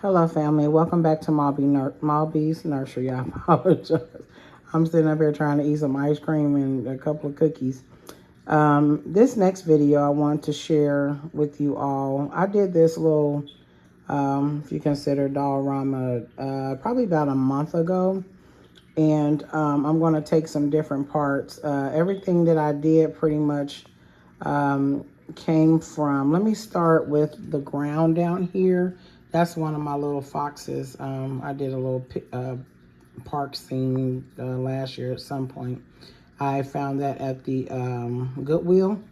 Hello, family. Welcome back to Malby's Nursery. I apologize. I'm sitting up here trying to eat some ice cream and a couple of cookies. This next video I want to share with you all. I did this little, if you consider diorama, probably about a month ago. And I'm going to take some different parts. Everything that I did pretty much came from, let me start with the ground down here. That's one of my little foxes. I did a little park scene last year at some point. I found that at the Goodwill.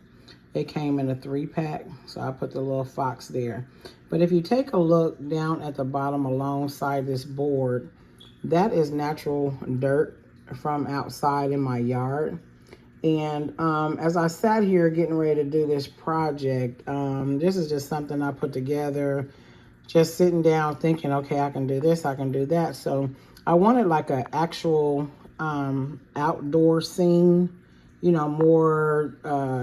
It came in a 3-pack, so I put the little fox there. But if you take a look down at the bottom alongside this board, that is natural dirt from outside in my yard. And as I sat here getting ready to do this project, this is just something I put together, just sitting down thinking, okay, I can do this, I can do that. So I wanted like an actual outdoor scene, you know, more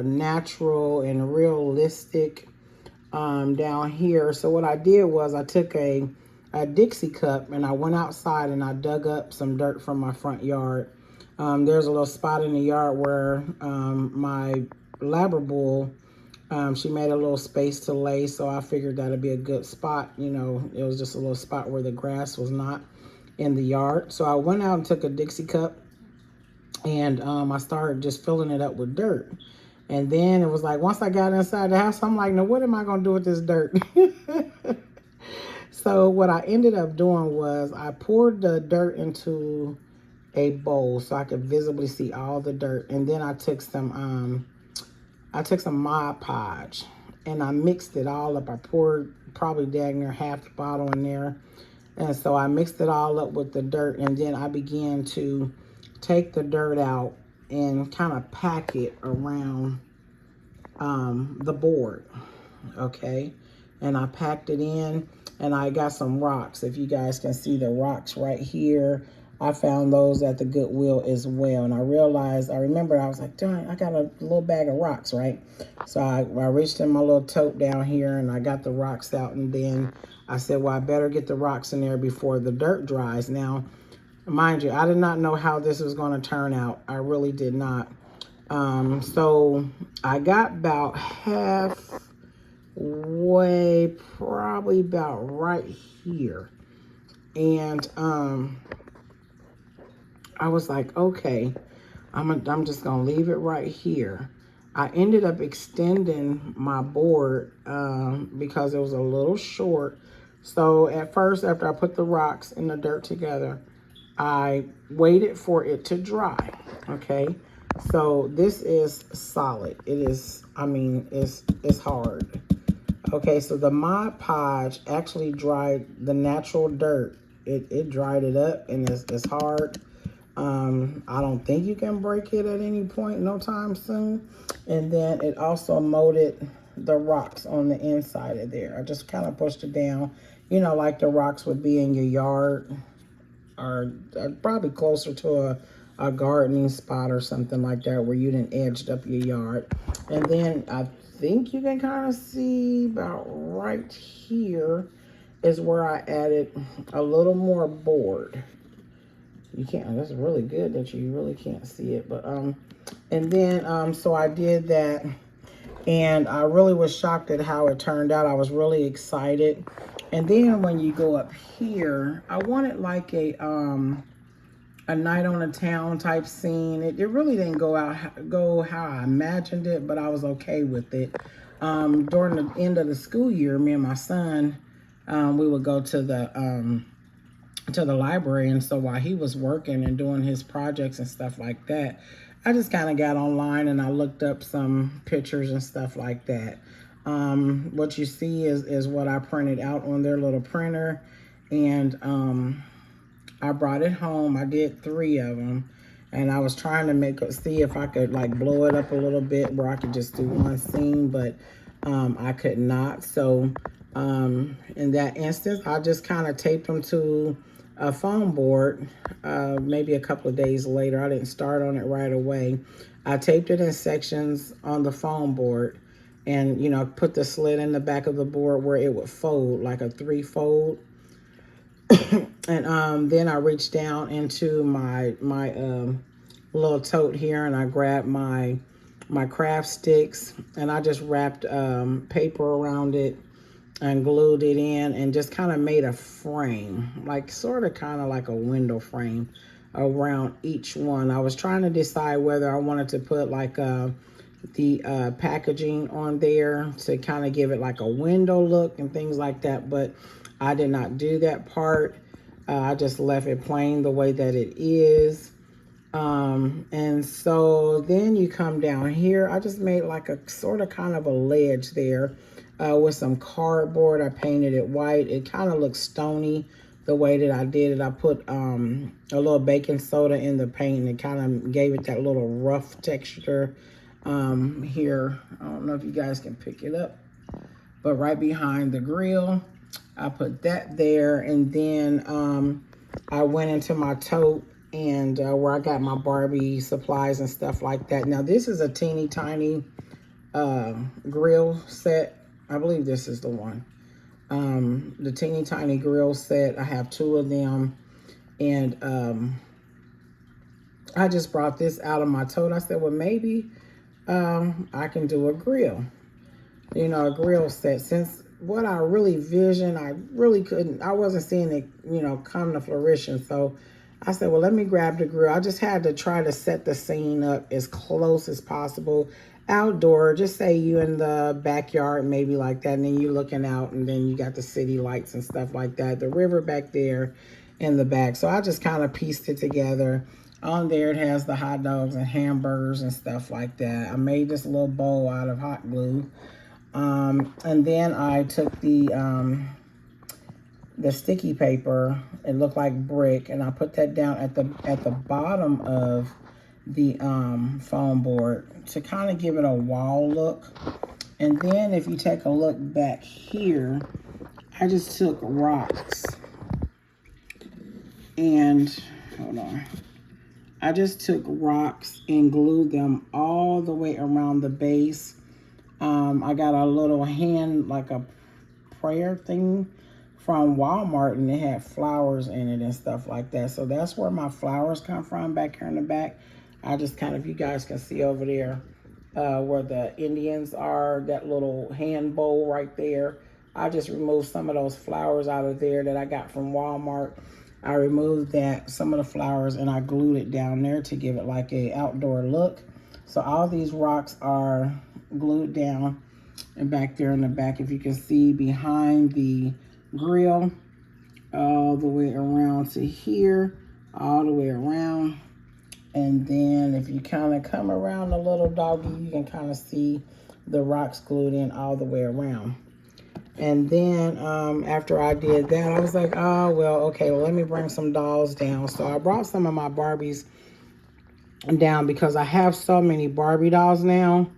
natural and realistic down here. So what I did was I took a Dixie cup and I went outside and I dug up some dirt from my front yard. There's a little spot in the yard where my Labrador, she made a little space to lay, so I figured that'd be a good spot. You know, it was just a little spot where the grass was not in the yard. So I went out and took a Dixie cup and I started just filling it up with dirt. And then it was like, once I got inside the house, I'm like, now what am I going to do with this dirt? So what I ended up doing was I poured the dirt into a bowl so I could visibly see all the dirt. And then I took some Mod Podge and I mixed it all up. I poured probably dang near half the bottle in there. And so I mixed it all up with the dirt, and then I began to take the dirt out and kind of pack it around the board, okay? And I packed it in, and I got some rocks. If you guys can see the rocks right here, I found those at the Goodwill as well. And I remember I was like, darn, I got a little bag of rocks, right? So I reached in my little tote down here and I got the rocks out, and then I said, well, I better get the rocks in there before the dirt dries. Now, mind you, I did not know how this was going to turn out. I really did not. So I got about halfway, probably about right here. And I was like, okay, I'm just gonna leave it right here. I ended up extending my board because it was a little short. So at first, after I put the rocks and the dirt together, I waited for it to dry, okay? So this is solid. It is, I mean, it's hard. Okay, so the Mod Podge actually dried the natural dirt. It dried it up, and it's hard. I don't think you can break it at any point, no time soon. And then it also molded the rocks on the inside of there. I just kind of pushed it down, you know, like the rocks would be in your yard, or probably closer to a gardening spot or something like that where you didn't edged up your yard. And then I think you can kind of see about right here is where I added a little more board. You can't, that's really good that you really can't see it, but and then so I did that, and I really was shocked at how it turned out. I was really excited. And then when you go up here, I wanted like a night on the town type scene. It really didn't go how I imagined it, but I was okay with it. During the end of the school year, me and my son, we would go to the library, and so while he was working and doing his projects and stuff like that, I just kind of got online and I looked up some pictures and stuff like that. What you see is what I printed out on their little printer, and I brought it home. I did 3 of them, and I was trying to see if I could like blow it up a little bit where I could just do one scene, but I could not. So in that instance, I just kind of taped them to a foam board. Maybe a couple of days later, I didn't start on it right away. I taped it in sections on the foam board, and you know, put the slit in the back of the board where it would fold like a 3-fold. And then I reached down into my little tote here, and I grabbed my craft sticks, and I just wrapped paper around it and glued it in, and just kind of made a frame, like sort of kind of like a window frame around each one. I was trying to decide whether I wanted to put like the packaging on there to kind of give it like a window look and things like that, but I did not do that part. I just left it plain the way that it is. And so then you come down here. I just made like a sort of kind of a ledge there with some cardboard. I painted it white. It kind of looks stony the way that I did it. I put a little baking soda in the paint, and it kind of gave it that little rough texture here. I don't know if you guys can pick it up, but right behind the grill, I put that there. And then I went into my tote and where I got my Barbie supplies and stuff like that. Now this is a teeny tiny grill set. I believe this is the one. The teeny tiny grill set. I have 2 of them. And I just brought this out of my tote. I said, well, maybe I can do a grill. You know, a grill set. Since what I really visioned, I really couldn't, I wasn't seeing it, you know, come to fruition. So I said, well, let me grab the grill. I just had to try to set the scene up as close as possible. Outdoor, just say you in the backyard, maybe like that, and then you're looking out, and then you got the city lights and stuff like that. The river back there in the back. So I just kind of pieced it together. On there, it has the hot dogs and hamburgers and stuff like that. I made this little bowl out of hot glue. And then I took the sticky paper. It looked like brick, and I put that down at the bottom of the foam board to kind of give it a wall look. And then if you take a look back here, I just took rocks and hold on. I just took rocks and glued them all the way around the base. I got a little hand, like a prayer thing from Walmart, and it had flowers in it and stuff like that. So that's where my flowers come from, back here in the back. I just kind of, you guys can see over there where the Indians are, that little hand bowl right there. I just removed some of those flowers out of there that I got from Walmart. I removed that, some of the flowers, and I glued it down there to give it like a outdoor look. So all these rocks are glued down, and back there in the back, if you can see behind the grill, all the way around to here, all the way around. And then if you kind of come around a little doggy, you can kind of see the rocks glued in all the way around. And then after I did that, I was like, oh, well, okay, well, let me bring some dolls down. So I brought some of my Barbies down because I have so many Barbie dolls now.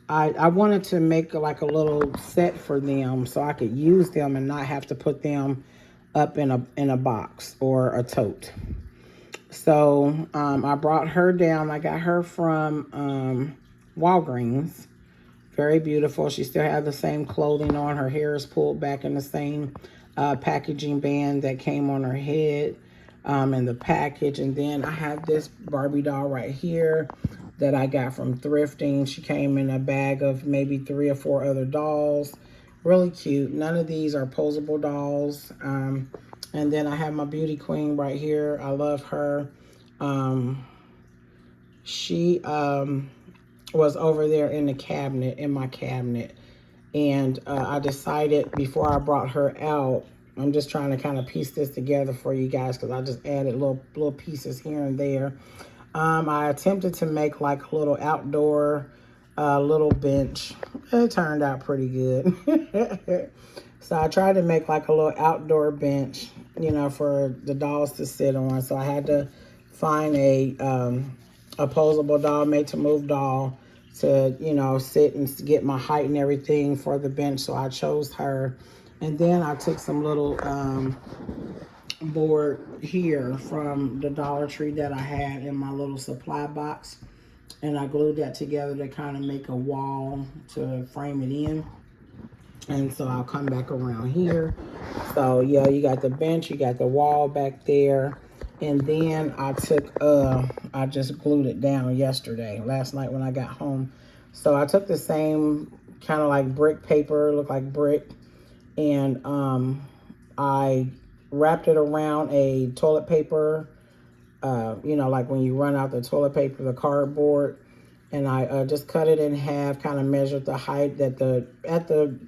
I wanted to make like a little set for them so I could use them and not have to put them up in a box or a tote. So I brought her down. I got her from Walgreens. Very beautiful. She still has the same clothing on. Her hair is pulled back in the same packaging band that came on her head in the package. And then I have this Barbie doll right here that I got from thrifting. She came in a bag of maybe 3 or 4 other dolls. Really cute. None of these are posable dolls. And then I have my beauty queen right here. I love her. She was over there in the cabinet, in my cabinet. And I decided before I brought her out, I'm just trying to kind of piece this together for you guys because I just added little pieces here and there. I attempted to make like a little outdoor little bench. It turned out pretty good. So I tried to make like a little outdoor bench, you know, for the dolls to sit on. So I had to find a posable doll, made to move doll to, you know, sit and get my height and everything for the bench. So I chose her. And then I took some little board here from the Dollar Tree that I had in my little supply box, and I glued that together to kind of make a wall to frame it in. And so I'll come back around here. So yeah, you got the bench, you got the wall back there. And then I just glued it down last night when I got home. So I took the same kind of like brick paper, looked like brick, and I wrapped it around a toilet paper, like when you run out the toilet paper, the cardboard, and I just cut it in half, kind of measured the height at the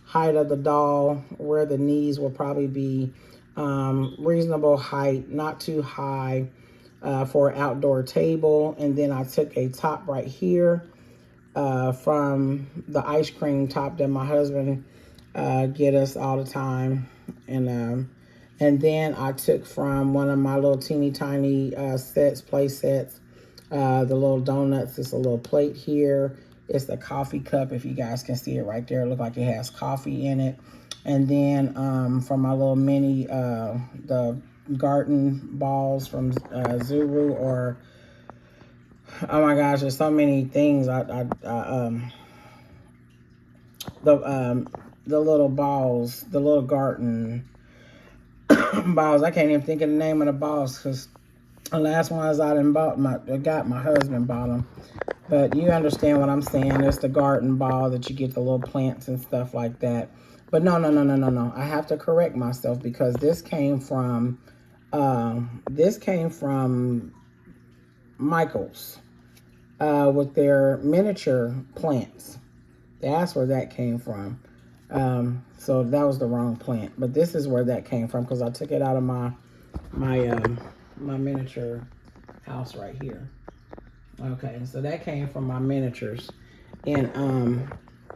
height of the doll, where the knees will probably be reasonable height, not too high for an outdoor table. And then I took a top right here from the ice cream top that my husband get us all the time, and then I took from one of my little teeny tiny play sets, the little donuts. It's a little plate here. It's the coffee cup, if you guys can see it right there. It looks like it has coffee in it. And then from my little mini, the garden balls from Zuru, or, oh my gosh, there's so many things. The little balls, the little garden balls. I can't even think of the name of the balls, because the last ones I done bought, my husband bought them. But you understand what I'm saying. It's the garden ball that you get the little plants and stuff like that. But no. I have to correct myself, because this came from Michael's with their miniature plants. That's where that came from. So that was the wrong plant. But this is where that came from, because I took it out of my miniature house right here. Okay, so that came from my miniatures. And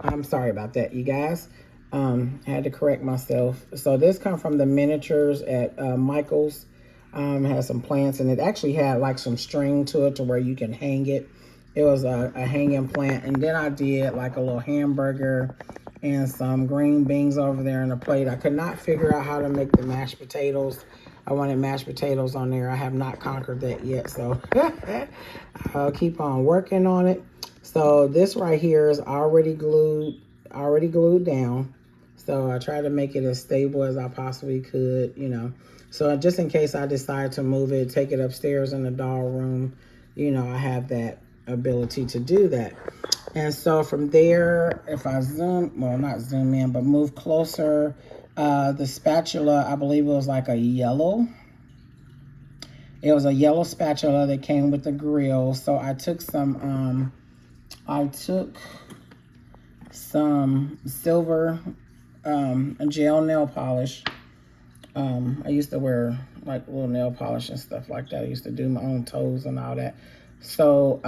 I'm sorry about that, you guys. I had to correct myself. So this come from the miniatures at Michael's. Has some plants, and it actually had like some string to it to where you can hang it. It was a hanging plant. And then I did like a little hamburger and some green beans over there in a plate. I could not figure out how to make the mashed potatoes. I wanted mashed potatoes on there. I have not conquered that yet, so I'll keep on working on it. So this right here is already glued down. So I tried to make it as stable as I possibly could, So just in case I decide to move it, take it upstairs in the doll room, I have that ability to do that. And so from there, if I not zoom in, but move closer, the spatula, I believe it was like a yellow. It was a yellow spatula that came with the grill. So I took some silver gel nail polish. I used to wear like little nail polish and stuff like that. I used to do my own toes and all that. So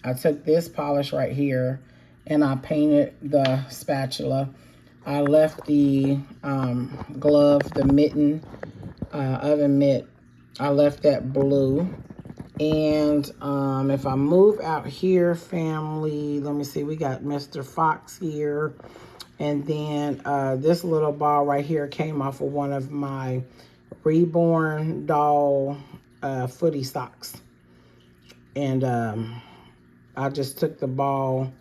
I took this polish right here and I painted the spatula. I left the glove, the mitten, oven mitt, I left that blue. And if I move out here, family, let me see, we got Mr. Fox here. And then this little ball right here came off of one of my reborn doll footy socks. And I just took the ball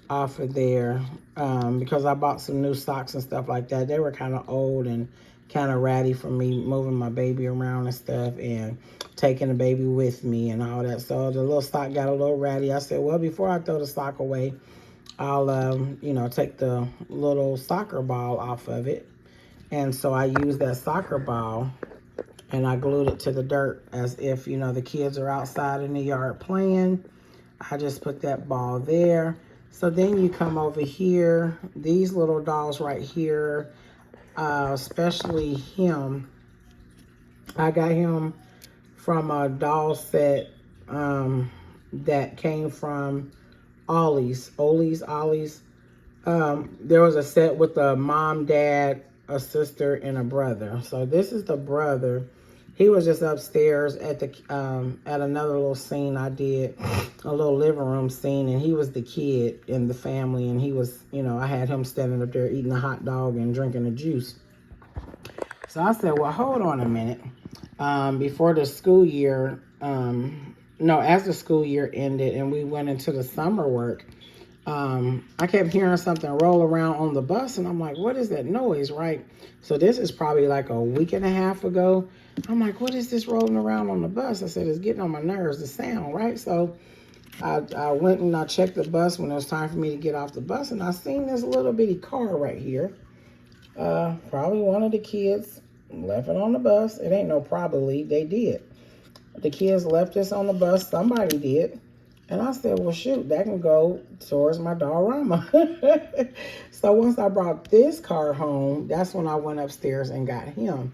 off of there because I bought some new socks and stuff like that. They were kind of old and kind of ratty for me moving my baby around and stuff and taking the baby with me and all that. So the little sock got a little ratty. I said, well, before I throw the sock away, I'll, take the little soccer ball off of it. And so I used that soccer ball and I glued it to the dirt as if, the kids are outside in the yard playing. I just put that ball there. So then you come over here, these little dolls right here, especially him. I got him from a doll set that came from Ollie's. There was a set with a mom, dad, a sister, and a brother. So this is the brother. He was just upstairs at the at another little scene I did, a little living room scene, and he was the kid in the family, and he was, I had him standing up there eating a hot dog and drinking a juice. So I said, well, hold on a minute. Before the school year, as the school year ended and we went into the summer work, I kept hearing something roll around on the bus, and I'm like, what is that noise, right? So this is probably like a week and a half ago. I'm like, what is this rolling around on the bus? I said, it's getting on my nerves, the sound, right? So I went and I checked the bus when it was time for me to get off the bus, and I seen this little bitty car right here. Probably one of the kids left it on the bus. It ain't no probably, they did. The kids left this on the bus, somebody did. And I said, well, shoot, that can go towards my diorama. So once I brought this car home, that's when I went upstairs and got him.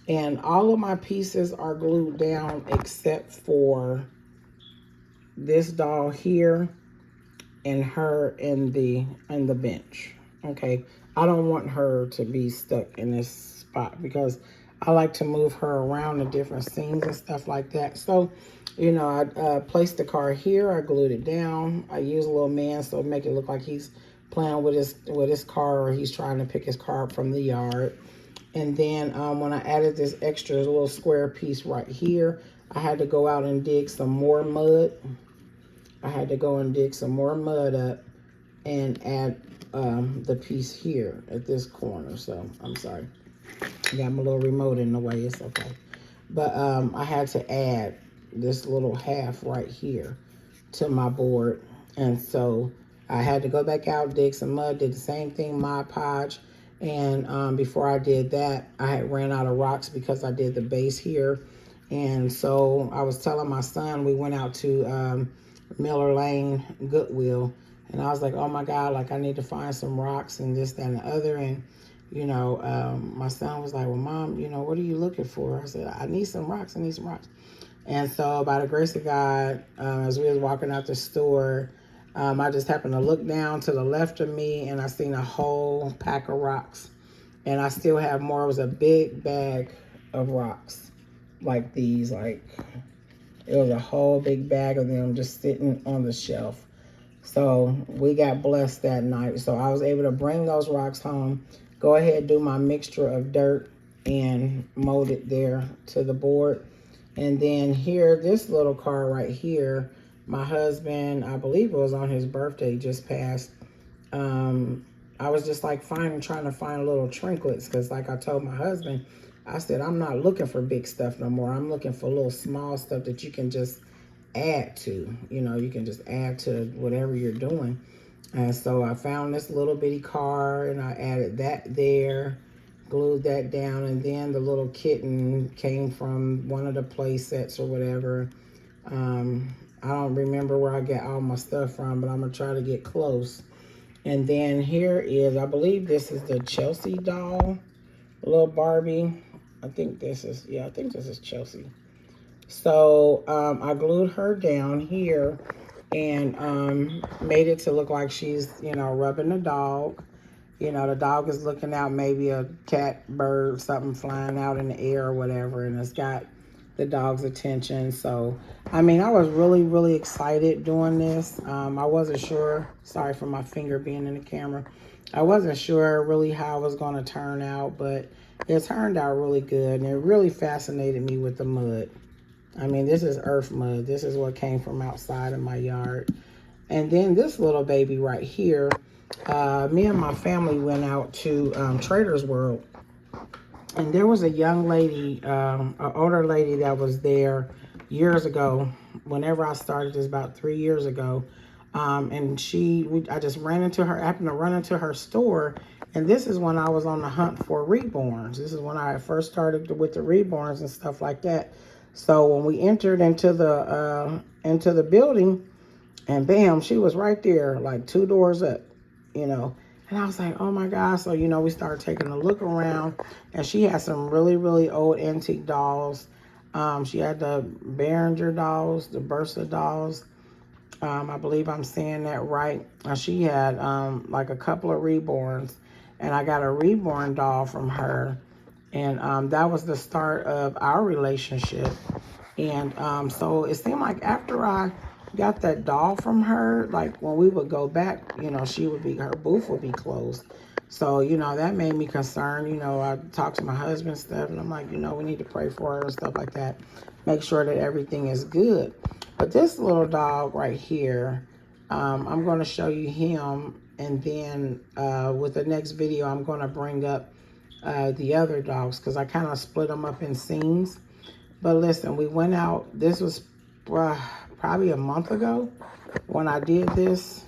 And all of my pieces are glued down except for this doll here and her in the bench. Okay, I don't want her to be stuck in this spot because I like to move her around to different scenes and stuff like that. So, you know, I placed the car here. I glued it down. I use a little man so make it look like he's playing with his car, or he's trying to pick his car up from the yard. And then when I added this extra little square piece right here, I had to go out and dig some more mud. I had to go and dig some more mud up and add the piece here at this corner. So I'm sorry, I got my little remote in the way. It's okay. But I had to add this little half right here to my board. And so I had to go back out, dig some mud, did the same thing, Mod Podge. And before I did that, I had ran out of rocks because I did the base here. And so I was telling my son, we went out to Miller Lane Goodwill, and I was like, oh my God, like I need to find some rocks and this, that, and the other. And you know, my son was like, well, Mom, you know, what are you looking for? I said, I need some rocks, I need some rocks. And so by the grace of God, as we was walking out the store, I just happened to look down to the left of me, and I seen a whole pack of rocks. And I still have more. It was a big bag of rocks like these, like it was a whole big bag of them just sitting on the shelf. So we got blessed that night. So I was able to bring those rocks home, go ahead, do my mixture of dirt and mold it there to the board. And then here, this little car right here, my husband, I believe it was on his birthday, just passed. I was just like trying to find little trinkets, because like I told my husband, I said, I'm not looking for big stuff no more. I'm looking for little small stuff that you can just add to. You know, you can just add to whatever you're doing. And so I found this little bitty car, and I added that there, glued that down, and then the little kitten came from one of the play sets or whatever. I don't remember where I got all my stuff from, but I'm gonna try to get close. And then here is, I believe this is the Chelsea doll, little Barbie. I think this is Chelsea. So I glued her down here and made it to look like she's, you know, rubbing the dog. You know, the dog is looking out, maybe a cat, bird, something flying out in the air or whatever, and it's got the dog's attention. So, I mean, I was really, really excited doing this. I wasn't sure, sorry for my finger being in the camera. I wasn't sure really how it was going to turn out, but it turned out really good, and it really fascinated me with the mud. I mean, this is earth mud. This is what came from outside of my yard. And then this little baby right here, me and my family went out to Trader's World. And there was a young lady, an older lady that was there years ago. Whenever I started this, about 3 years ago. And I just happened to run into her store. And this is when I was on the hunt for reborns. This is when I first started with the reborns and stuff like that. So when we entered into the building, and bam, she was right there, like 2 doors up, you know. And I was like, oh my God. So, you know, we started taking a look around, and she had some really, really old antique dolls. She had the Behringer dolls, the Bursa dolls. I believe I'm saying that right. She had like a couple of reborns, and I got a reborn doll from her. And that was the start of our relationship. And so it seemed like after I got that doll from her, like when we would go back, you know, her booth would be closed. So, you know, that made me concerned. You know, I talked to my husband and stuff, and I'm like, you know, we need to pray for her and stuff like that. Make sure that everything is good. But this little dog right here, I'm going to show you him, and then with the next video, I'm going to bring up the other dogs because I kind of split them up in scenes. But listen, we went out. This was probably a month ago when I did this.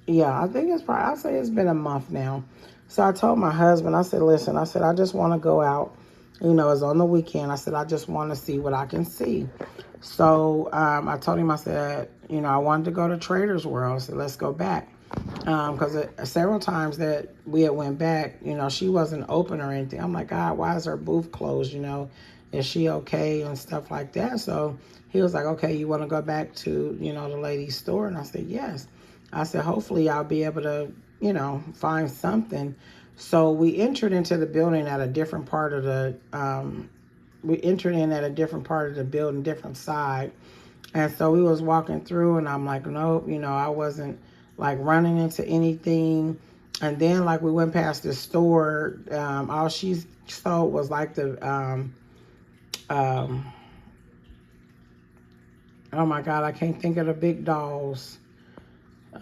Yeah, I think it's probably, I'll say it's been a month now. So I told my husband, I said, listen, I said, I just want to go out. You know, it's on the weekend. I said, I just want to see what I can see. So I told him, I said, you know, I wanted to go to Trader's World. I said, let's go back. Because several times that we had went back, you know, she wasn't open or anything. I'm like, God, why is her booth closed? You know, is she okay and stuff like that? So he was like, okay, you want to go back to, you know, the lady's store? And I said, yes. I said, hopefully I'll be able to, you know, find something. So we entered into the building at a different part of the, we entered in at a different part of the building, different side. And so we was walking through and I'm like, nope, you know, I wasn't like running into anything. And then like we went past the store, all she sold was like the, oh my God, I can't think of the big dolls.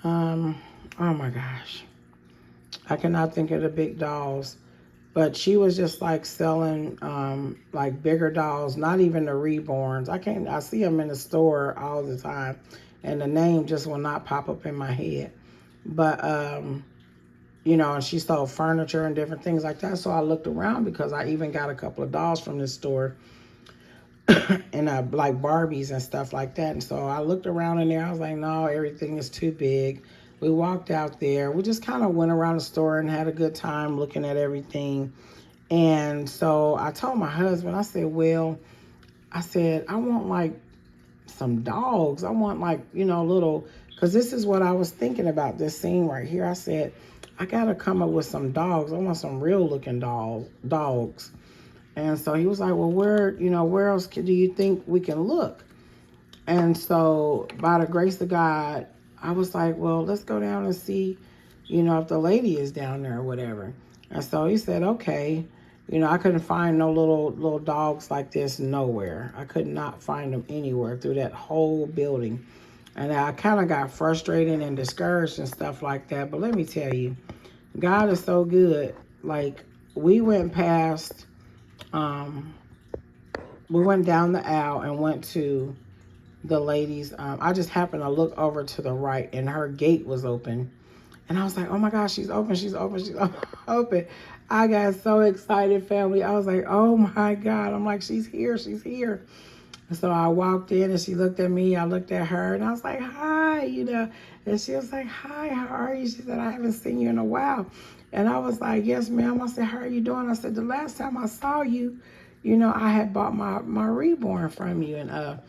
Oh my gosh. I cannot think of the big dolls. But she was just like selling like bigger dolls, not even the reborns. I see them in the store all the time and the name just will not pop up in my head. But, you know, and she sold furniture and different things like that. So I looked around because I even got a couple of dolls from this store and like Barbies and stuff like that. And so I looked around in there. I was like, no, everything is too big. We walked out there. We just kind of went around the store and had a good time looking at everything. And so I told my husband, I said, well, I said, I want like some dogs. I want like, you know, little, because this is what I was thinking about this scene right here. I said, I got to come up with some dogs. I want some real looking dogs. And so he was like, well, where else do you think we can look? And so by the grace of God, I was like, well, let's go down and see, you know, if the lady is down there or whatever. And so he said, okay. You know, I couldn't find no little dogs like this nowhere. I could not find them anywhere through that whole building. And I kind of got frustrated and discouraged and stuff like that. But let me tell you, God is so good. Like, we went past, we went down the aisle and went to the ladies. I just happened to look over to the right and her gate was open. And I was like, oh my gosh, she's open, she's open, she's open. I got so excited, family. I was like, oh my God. I'm like, she's here, she's here. And so I walked in and she looked at me, I looked at her and I was like, hi, you know. And she was like, hi, how are you? She said, I haven't seen you in a while. And I was like, yes, ma'am. I said, how are you doing? I said, the last time I saw you, you know, I had bought my reborn from you. And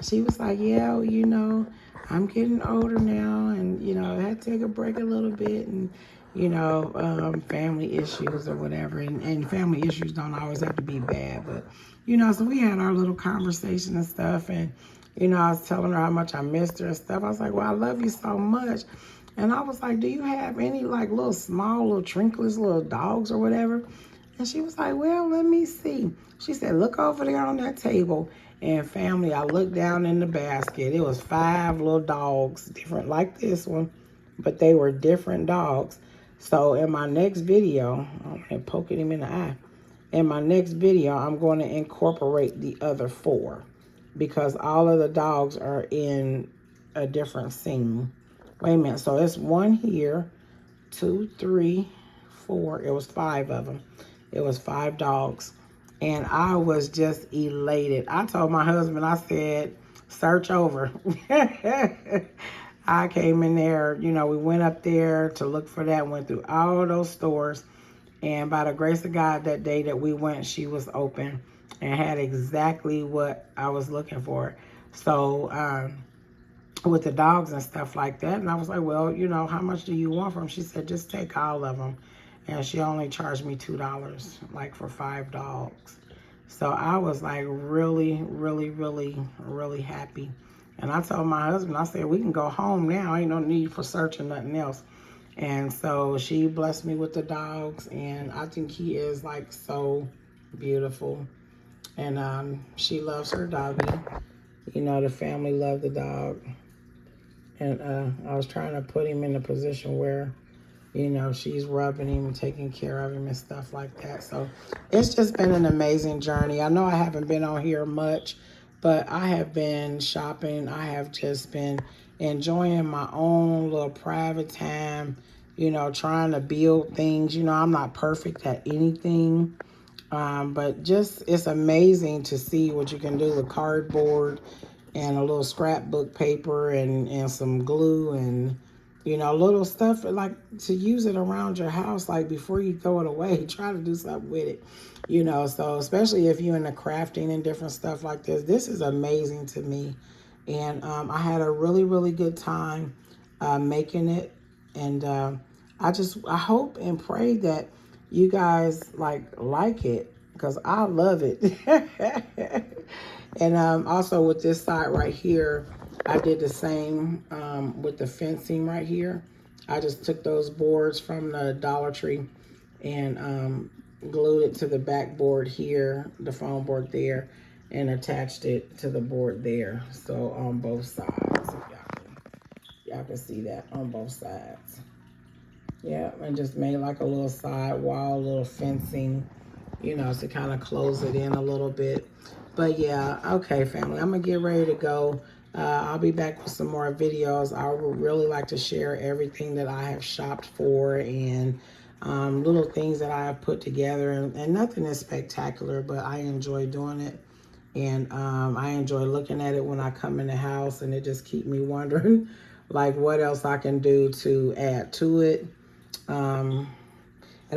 she was like, yeah, well, you know, I'm getting older now and, you know, I had to take a break a little bit and, you know, family issues or whatever. And family issues don't always have to be bad. But, you know, so we had our little conversation and stuff. And, you know, I was telling her how much I missed her and stuff. I was like, well, I love you so much. And I was like, do you have any like little small, little trinkless little dogs or whatever? And she was like, well, let me see. She said, look over there on that table. And family, I looked down in the basket. It was 5 little dogs, different like this one, but they were different dogs. So in my next video, I'm poking him in the eye. In my next video, I'm going to incorporate the other 4 because all of the dogs are in a different scene. Wait a minute. So it's 1 here, 2, 3, 4. It was 5 of them. It was 5 dogs. And I was just elated. I told my husband, I said, search over. I came in there, you know, we went up there to look for that, went through all those stores. And by the grace of God, that day that we went, she was open and had exactly what I was looking for. So with the dogs and stuff like that. And I was like, well, you know, how much do you want from them? She said, just take all of them. And she only charged me $2, like for 5 dogs. So I was like really, really, really, really happy. And I told my husband, I said, we can go home now. Ain't no need for searching nothing else. And so she blessed me with the dogs. And I think he is like so beautiful. And she loves her doggy. You know, the family loved the dog. And I was trying to put him in a position where, you know, she's rubbing him and taking care of him and stuff like that. So it's just been an amazing journey. I know I haven't been on here much, but I have been shopping. I have just been enjoying my own little private time, you know, trying to build things. You know, I'm not perfect at anything, but just it's amazing to see what you can do with cardboard and a little scrapbook paper and some glue and, you know, little stuff like to use it around your house. Like before you throw it away, try to do something with it, you know. So especially if you're into crafting and different stuff like this is amazing to me. And I had a really, really good time making it. And I hope and pray that you guys like it, because I love it. And also with this side right here, I did the same with the fencing right here. I just took those boards from the Dollar Tree and glued it to the backboard here, the foam board there, and attached it to the board there. So on both sides, y'all can see that on both sides. Yeah, and just made like a little side wall, a little fencing, you know, to kind of close it in a little bit. But yeah, okay, family, I'm gonna get ready to go. I'll be back with some more videos. I would really like to share everything that I have shopped for and little things that I have put together. And nothing is spectacular, but I enjoy doing it. And I enjoy looking at it when I come in the house, and it just keeps me wondering like what else I can do to add to it. And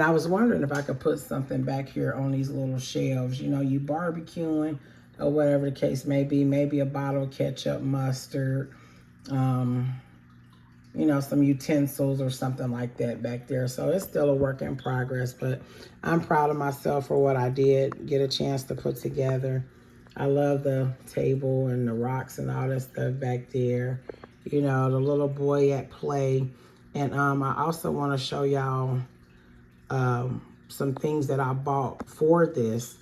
I was wondering if I could put something back here on these little shelves. You know, you barbecuing or whatever the case may be. Maybe a bottle of ketchup, mustard, you know, some utensils or something like that back there. So it's still a work in progress, but I'm proud of myself for what I did get a chance to put together. I love the table and the rocks and all that stuff back there. You know, the little boy at play. And I also want to show y'all some things that I bought for this.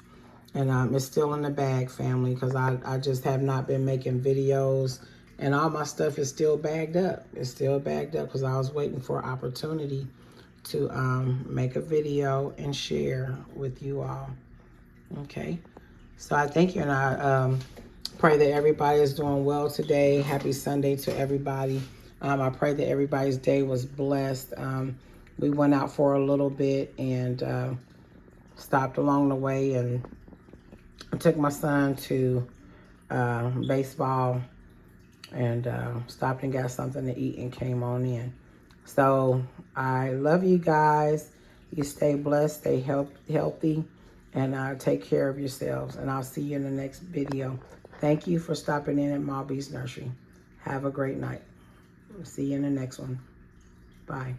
And it's still in the bag, family, because I just have not been making videos. And all my stuff is still bagged up. It's still bagged up because I was waiting for an opportunity to make a video and share with you all. Okay. So I thank you, and I pray that everybody is doing well today. Happy Sunday to everybody. I pray that everybody's day was blessed. We went out for a little bit and stopped along the way, and I took my son to baseball and stopped and got something to eat and came on in. So I love you guys. You stay blessed, stay healthy, and take care of yourselves. And I'll see you in the next video. Thank you for stopping in at Malby's Nursery. Have a great night. See you in the next one. Bye.